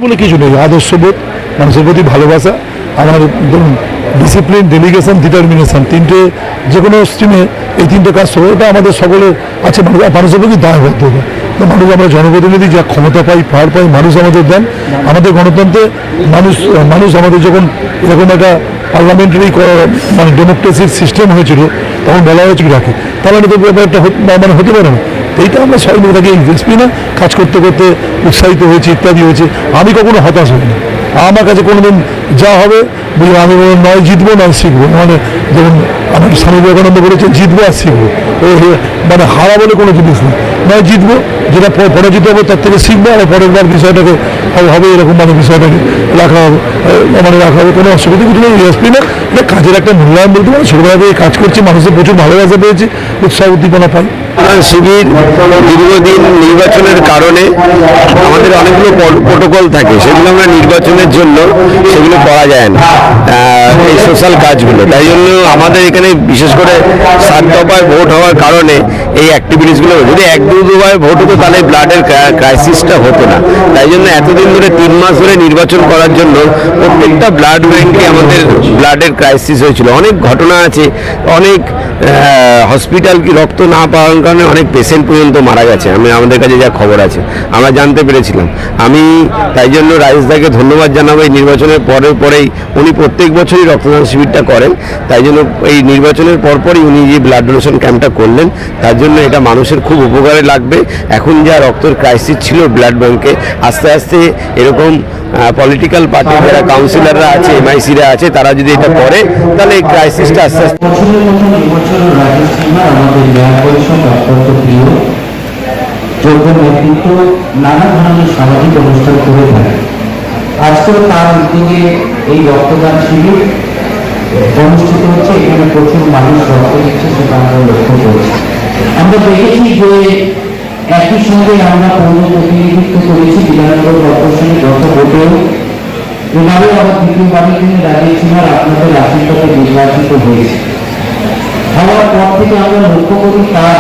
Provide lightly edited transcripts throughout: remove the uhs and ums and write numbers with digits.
বলে কিছু নেই, আদর্শবোধ, মানুষের প্রতি ভালোবাসা, আমার ধরুন ডিসিপ্লিন, ডেলিগেশন, ডিটারমিনেশন, তিনটে যে কোনো স্ট্রিমে এই তিনটে কাজ করে, এটা আমাদের সকলের আছে। মানুষের প্রতি দায়বদ্ধতা। মানুষ, আমরা জনপ্রতিনিধি যা ক্ষমতা পাই, পাওয়ার পাই, মানুষ আমাদের দেন। আমাদের গণতন্ত্রে মানুষ আমাদের যখন এরকম একটা পার্লামেন্টারি মানে ডেমোক্রেসির সিস্টেম হয়েছিল, তখন বলা হয়েছিল রাখে, তাহলে তো ব্যাপারটা মানে হতে পারে না। এইটা আমরা সবাই মিলে থাকি, এসপি না কাজ করতে করতে উৎসাহিত হয়েছে, ইত্যাদি হয়েছে। আমি কখনো হতাশ হইনি। আমার কাছে কোনোদিন যা হবে বুঝলাম, আমি নয় জিতবো নয় শিখবো। মানে যেমন আমার স্বামী বিবেকানন্দ বলেছে, জিতবো আর শিখবো। মানে হারা বলে কোনো জিনিস নেই, নয় জিতবো, যেটা পরাজিত হবো তার থেকে শিখবো, আর পরের বার বিষয়টাকে হবে এরকম মানে বিষয়টাকে রাখা হবে, কোনো অসুবিধা কিছু নেই। এসপি না, এটা কাজের একটা মূল্যায়ন বলতে পারে। ছোটবেলা থেকে কাজ করছি, মানুষের প্রচুর ভালোবাসা পেয়েছি, উৎসাহ উদ্দীপনা পাই। শিবির দীর্ঘদিন নির্বাচনের কারণে আমাদের অনেকগুলো প্রোটোকল থাকে, সেগুলো আমরা নির্বাচনের জন্য সেগুলো করা যায় না, এই সোশ্যাল কাজগুলো। তাই জন্য আমাদের এখানে বিশেষ করে 7 দফায় ভোট হওয়ার কারণে এই অ্যাক্টিভিটিসগুলো, যদি 1-2 দফায় ভোট হতো তাহলে ব্লাডের ক্রাইসিসটা হতো না। তাই জন্য এতদিন ধরে 3 মাস ধরে নির্বাচন করার জন্য প্রত্যেকটা ব্লাড ব্যাংকে আমাদের ব্লাডের ক্রাইসিস হয়েছিল। অনেক ঘটনা আছে, অনেক হসপিটাল কি রক্ত না পাওয়ার কারণে অনেক পেশেন্ট পর্যন্ত মারা গেছে। আমাদের কাছে যা খবর আছে আমরা জানতে পেরেছিলাম। আমি তাই জন্য রাজেশদাকে ধন্যবাদ জানাবো। এই নির্বাচনের পরেই উনি প্রত্যেক বছরই রক্তদান শিবিরটা করেন, তাই জন্য এই নির্বাচনের পরপরই উনি যে ব্লাড ডোনেশন ক্যাম্পটা করলেন, তার জন্য এটা মানুষের খুব উপকারে লাগবে। এখন যা রক্তের ক্রাইসিস ছিল ব্লাড ব্যাংকে, আস্তে আস্তে এরকম পলিটিক্যাল পার্টির যারা কাউন্সিলররা আছে, এমআইসিরা আছে, তারা যদি এটা করে তাহলে এই ক্রাইসিসটা আস্তে আস্তে নেতৃত্ব নানা ধরনের সামাজিক অনুষ্ঠান করে থাকে। আজকেও তার উদ্যোগে এই রক্তদান শিবির অনুষ্ঠিত হচ্ছে। এখানে প্রচুর মানুষ রক্ত দিচ্ছে, সেটা আমরা লক্ষ্য করছি। আমরা দেখেছি যে একই সঙ্গে আমরা পৌর প্রতিনিধিত্ব করেছি বিধাননগর কর্পোরেশনের গত ভোটেও। এবারে আবার দ্বিতীয়বারের জন্য রাজেশ সিনহার আপনাদের আশীর্বাদে নির্বাচিত হয়েছে। হওয়ার পর থেকে আমরা লক্ষ্য করি তার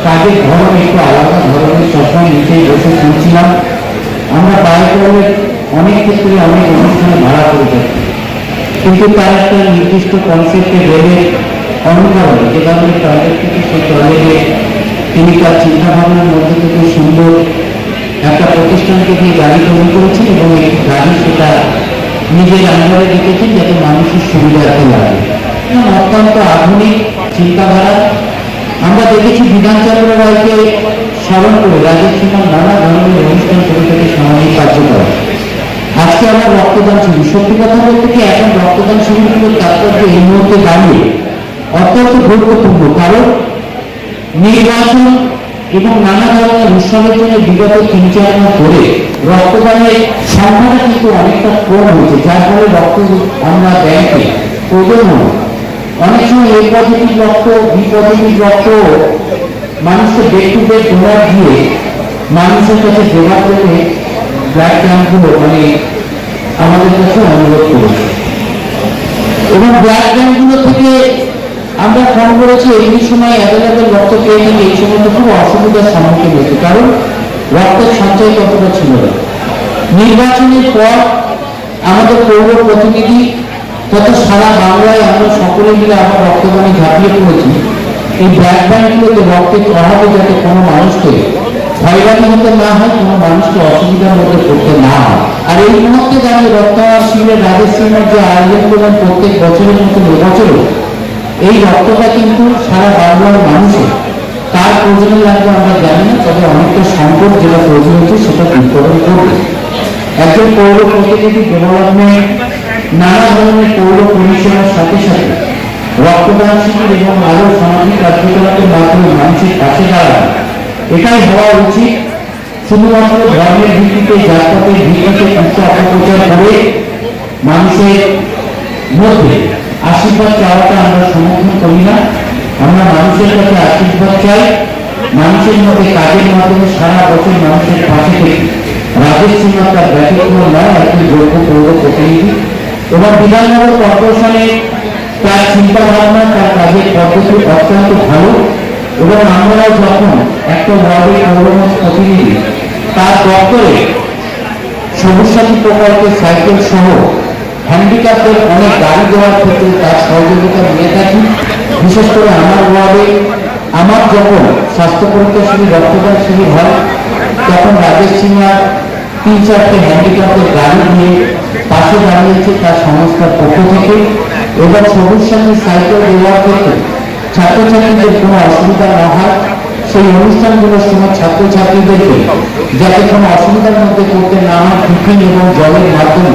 কাজের ধরন একটু আলাদা ধরনের। সবসময় নিচেই বসে শুনছিলাম, আমরা বাড়িতে অনেক ক্ষেত্রে অনেক অনুষ্ঠানে ভাড়া করে যাচ্ছি, কিন্তু তার একটা নির্দিষ্ট কনসেপ্টে গেলে অনুকরণে যে ধরনের টয়লেট থেকে সেই টয়লেটে তিনি তার চিন্তাভাবনার মধ্যে থেকে সুন্দর একটা প্রতিষ্ঠান থেকে গাড়ি তৈরি করেছেন এবং এই গাড়ি সেটা নিজের আন্ডারে রেখেছেন যাতে মানুষের সুবিধার্থে লাগে। অত্যন্ত আধুনিক চিন্তাধারা। আমরা দেখেছি বিধানচন্দ্র রায়কে স্মরণ করে রাজেশ সিনহা নানা ধরনের অনুষ্ঠান করে থেকে সামাজিক কার্যকর। আজকে আমার রক্তদান শিবির, সত্যি কথা বলতে কি এখন রক্তদান শিবিরগুলোর তাৎপর্য এই মুহূর্তে দাঁড়িয়ে অত্যন্ত গুরুত্বপূর্ণ। কারণ নির্বাচন এবং নানা ধরনের উৎসবের জন্য বিগত 3-4 মাস ধরে রক্তদানের সংখ্যাটা কিন্তু অনেকটা কম হয়েছে, যার ফলে রক্ত আমরা ব্যাংকে প্রয়োজন অনেক সময় এ পজিটিভ রক্ত, বি পজিটিভ রক্ত মানুষকে ডেট টু ডেট ডোনার দিয়ে মানুষের কাছে জোগাড় করে ব্লাড ক্যাম্পগুলো মানে আমাদের কাছে অনুরোধ করেছে। এবং ব্লাড ক্যাম্পগুলো থেকে আমরা ফোন করেছি, এই সময় অ্যাভেলেবেল রক্ত পেয়ে গেলে এই সময় তো খুব অসুবিধার সম্মুখীন হয়েছে, কারণ রক্তের সঞ্চয় কতটা ছিল না। নির্বাচনের পর আমাদের পৌর প্রতিনিধি তথা সারা বাংলায় আমরা সকলে মিলে আবার রক্তদানে ঝাঁপিয়ে পড়েছি। এই ব্লাড ব্যাংকগুলোতে রক্তের অভাবে যাতে কোনো মানুষকে হয়রানি হতে না হয়, কোনো মানুষকে অসুবিধার মধ্যে পড়তে না হয়। আর এই মুহূর্তে দাঁড়িয়ে রক্তদান শিবিরের রাজেশ সিনহার যে আয়োজন করবেন প্রত্যেক বছরের মতো এবছরও এই রক্তটা কিন্তু সারা বাংলার মানুষের তার প্রয়োজনে লাগবে আমরা জানি না, তবে অনেকটা সংকট যেটা প্রয়োজন হচ্ছে সেটা উৎপাদন করবে। একজন পৌর প্রতিনিধি ডেভেলপমেন্ট নানা ধরনের পৌর পরিষেবার সাথে সাথে রক্তদান শিবির এবং আরো সামাজিক কার্যকলাপের মাধ্যমে মানুষের পাশে দাঁড়ানো, এটাই হওয়া উচিত। শুধুমাত্র ধর্মের ভিত্তিতে, জাতপাতের ভিত্তিতে কিছু অপপ্রচার করে মানুষের মধ্যে আশীর্বাদ চাওয়াটা আমরা সমর্থন করি না। আমরা মানুষের কাছে আশীর্বাদ চাই, মানুষের মধ্যে কাজের মাধ্যমে সারা বছর মানুষের পাশে থেকে রাজেশ সিনহা তার ব্যতিক্রম নয়, একটি যোগ্য পৌর প্রতিনিধি। এবং বিধাননগর কর্পোরেশনে তার চিন্তা ভাবনা, তার কাজের পদ্ধতি অত্যন্ত ভালো। এবং আমরাও যখন একটা ওয়ার্ডের পৌর প্রতিনিধি তার দপ্তরে সবুজ সাথী প্রকল্পে সাইকেল সহ হ্যান্ডিক্যাপদের অনেক গাড়ি দেওয়ার ক্ষেত্রে তার সহযোগিতা নিয়ে থাকি। বিশেষ করে আমার ওয়ার্ডে আমার যখন স্বাস্থ্য পরীক্ষা শিবির রক্তদান শিবির হয় তখন রাজেশ সিংহা 3-4টে হ্যান্ডিক্যাপদের গাড়ি দিয়ে পাশে দাঁড়িয়েছে তার সংস্থার পক্ষ থেকে। এবং সবুজ সাথী সাইকেল দেওয়ার ক্ষেত্রে ছাত্রছাত্রীদের কোনো অসুবিধা না হয় সেই অনুষ্ঠানগুলোর সময় ছাত্রছাত্রীদেরকে যাতে কোনো অসুবিধার মধ্যে পড়তে না হয় টিফিন এবং জলের মাধ্যমে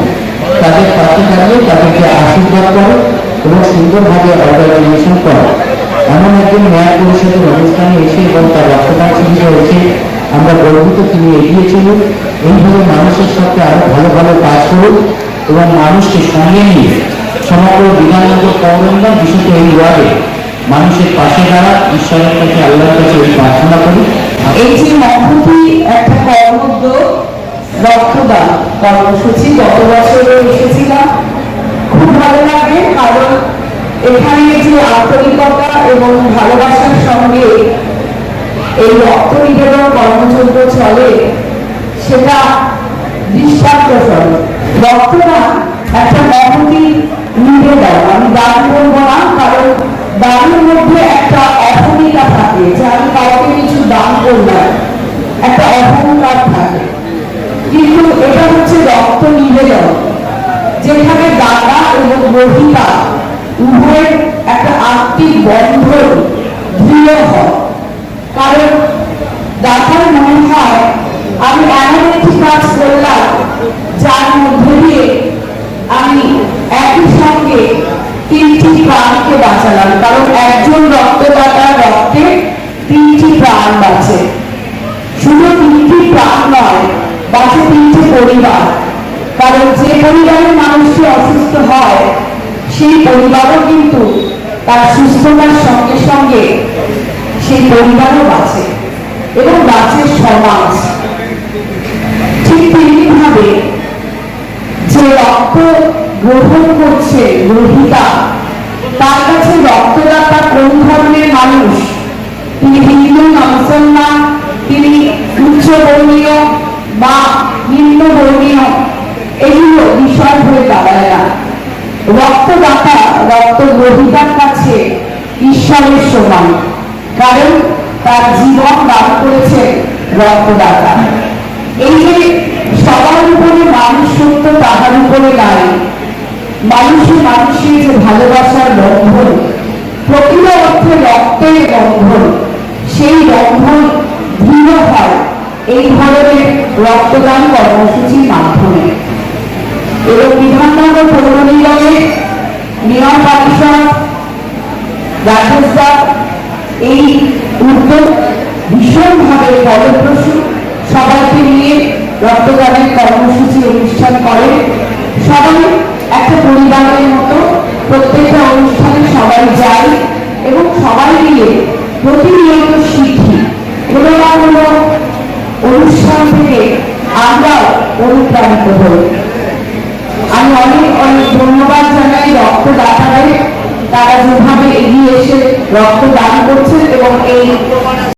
তাদের পাশে দাঁড়িয়ে তাদেরকে আশীর্বাদ করে এবং সুন্দরভাবে অর্গানাইজেশন করে। এমন একজন ন্যায় পরিষদের অনুষ্ঠানে এসে এবং তার রক্তদান শিবিরে এসে আমরা গর্বিত তিনি এগিয়েছিলেন। এইভাবে মানুষের সাথে আরো ভালো ভালো কাজ করুন এবং মানুষকে সঙ্গে নিয়ে সমগ্র বিধাননগর পৌরসভা বিশেষত এই ওয়ার্ডে মানুষের পাশে দাঁড়া ঈশ্বরের কাছে আল্লাহর কাছে এই প্রার্থনা করি। এই যে মহতি একটা কর্মোদ্যোগ রক্তদান কর্মসূচি গত বছরও এসেছিলাম, খুব ভালো লাগে। কারণ এখানে যে আন্তরিকতা এবং ভালোবাসার সঙ্গে এই রক্ত নিবেদন কর্মযজ্ঞ চলে সেটা দৃষ্টান্তস্বরূপ। রক্তদান একটা মহতি নিবেদন, আমি দান করবো না, কারণ দানের মধ্যে একটা অহমিকা থাকে যে আমি কাউকে কিছু দান করলাম, একটা অহংকার থাকে। কিন্তু এটা হচ্ছে রক্ত নিবেদন, যেখানে দাতা এবং গ্রহিতা উভয়ের একটা আত্মিক বন্ধন দৃঢ় হয়। কারণ দাতার মনে হয় আমি এমন একটি কাজ করলাম যার মধ্যে দিয়ে আমি একই সঙ্গে 3টি প্রাণকে বাঁচালাম। কারণ একজন রক্তদাতার রক্তে 3টি প্রাণ বাঁচে। শুধু 3টি প্রাণ নয়, বাঁচে 3টি পরিবার। কারণ যে পরিবারের মানুষটি অসুস্থ হয় সেই পরিবারও কিন্তু তার সুস্থতার সঙ্গে সঙ্গে সেই পরিবারও বাঁচে এবং বাঁচে সমাজ। ঠিক তেমনিভাবে যে রক্ত গ্রহণ করছে গ্রহিতা, তার কাছে রক্তদাতা কোন ধরনের মানুষ, তিনি হিন্দু না মুসলমান, তিনি উচ্চ বর্ণীয় বা নিম্ন বর্ণীয়, এগুলো বিষয় হয়ে দাঁড়ায় না। রক্তদাতা রক্ত গ্রহিতার কাছে ঈশ্বরের সমান, কারণ তার জীবন দান করেছে রক্তদাতা। এই যে সবার উপরে মানুষ সত্য তাহার উপরে নাই, মানুষের মানুষের যে ভালোবাসার বন্ধন, প্রকৃত অর্থে রক্তের বন্ধন, সেই বন্ধন দৃঢ় হয় এই ধরনের রক্তদান কর্মসূচির মাধ্যমে। এবং বিধাননগর পৌর নিগমের মেয়র পরিষদ রাজেশ দা এই উদ্যোগ ভীষণভাবে ফলপ্রসূ, সবাইকে নিয়ে রক্তদানের কর্মসূচি অনুষ্ঠান করে। সবাই একটা পরিবারের মতো প্রত্যেকটা অনুষ্ঠানে সবাই যায় এবং সবাই মিলে প্রতিনিয়ত শিখি। কোনো না কোনো অনুষ্ঠান থেকে আমরাও অনুপ্রাণিত হই। আমি অনেক অনেক ধন্যবাদ জানাই রক্তদাতাদের, তারা যেভাবে এগিয়ে এসে রক্তদান করছেন এবং এই